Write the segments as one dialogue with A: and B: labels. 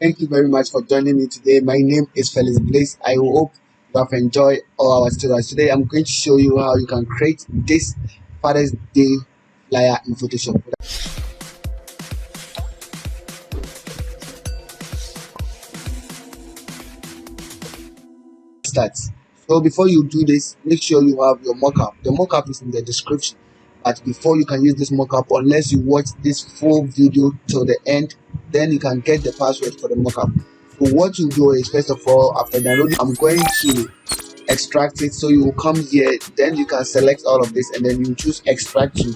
A: Thank you very much for joining me today. My name is Felix Blaze. I hope you have enjoyed all our stories. Today I'm going to show you how you can create this Father's Day flyer in Photoshop. Start. So before you do this, make sure you have your mockup. The mockup is in the description. But before you can use this mockup, unless you watch this full video till the end, then you can get the password for the mockup. So what you do is, first of all, after downloading, I'm going to extract it. So you will come here, then you can select all of this, and then you choose extract to.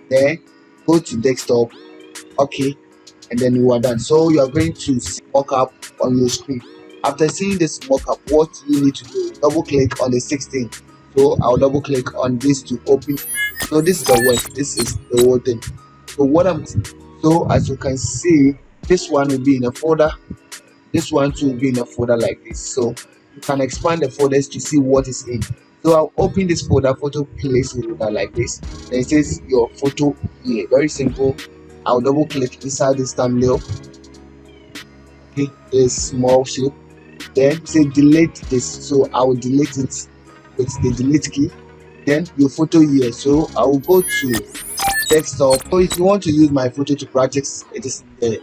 A: Then go to desktop, okay, and then you are done. So you are going to see mockup on your screen. After seeing this mockup, what you need to do, double click on the 16. So I'll double click on this to open. So this is the work, this is the whole thing. So what I'm so as you can see, this one will be in a folder, this one too will be in a folder like this. So you can expand the folders to see what is in. So I'll open this folder, photo placeholder like this. Then it says your photo here. Very simple. I'll double click inside this thumbnail. Okay, this small shape. Then say delete this. So I will delete it with the delete key. Then your photo here. So I will go to desktop. So if you want to use my photo to practice, it is the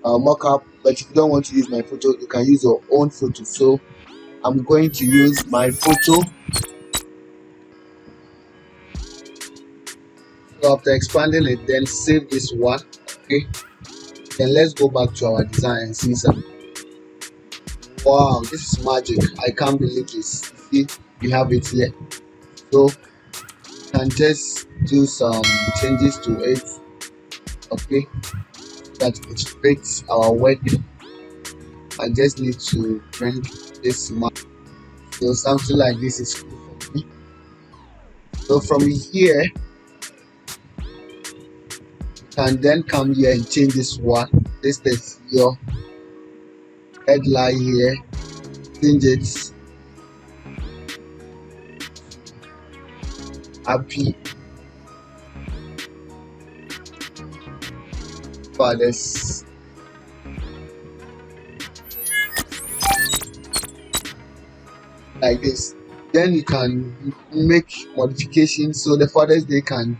A: mockup. But if you don't want to use my photo, you can use your own photo. So I'm going to use my photo. So after expanding it, then save this one. Okay. Then let's go back to our design and see some. Wow, this is magic. I can't believe this. See, we have it here. So you can just do some changes to it. Okay, that it fits our work. I just need to bring this mark. So something like this is cool for me. So from here, you can then come here and change this one. This is your headline here. Change it. Happy Fathers. Like this. Then you can make modifications so the Father's Day can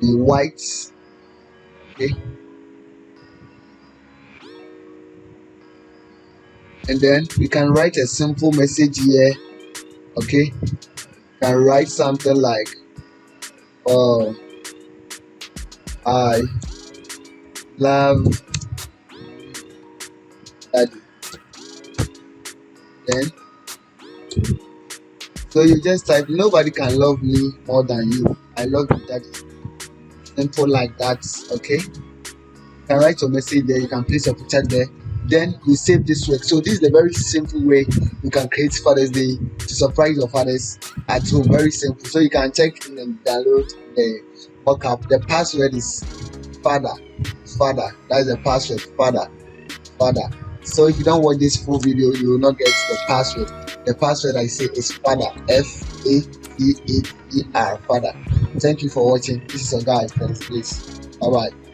A: be white. Okay. And then we can write a simple message here. Okay. You can write something like, oh, I love Daddy. Then so you just type, nobody can love me more than you. I love you, Daddy. Simple like that. Okay. You can write your message there. You can place your picture there. Then you save this work. So this is the very simple way you can create Father's Day to surprise your fathers at home. Very simple. So you can check and download the mockup. The password is father. That's the password. Father. So if you don't watch this full video, you will not get the password. The password I say is father. Father. Father. Thank you for watching. This is your guy. Please. Bye bye.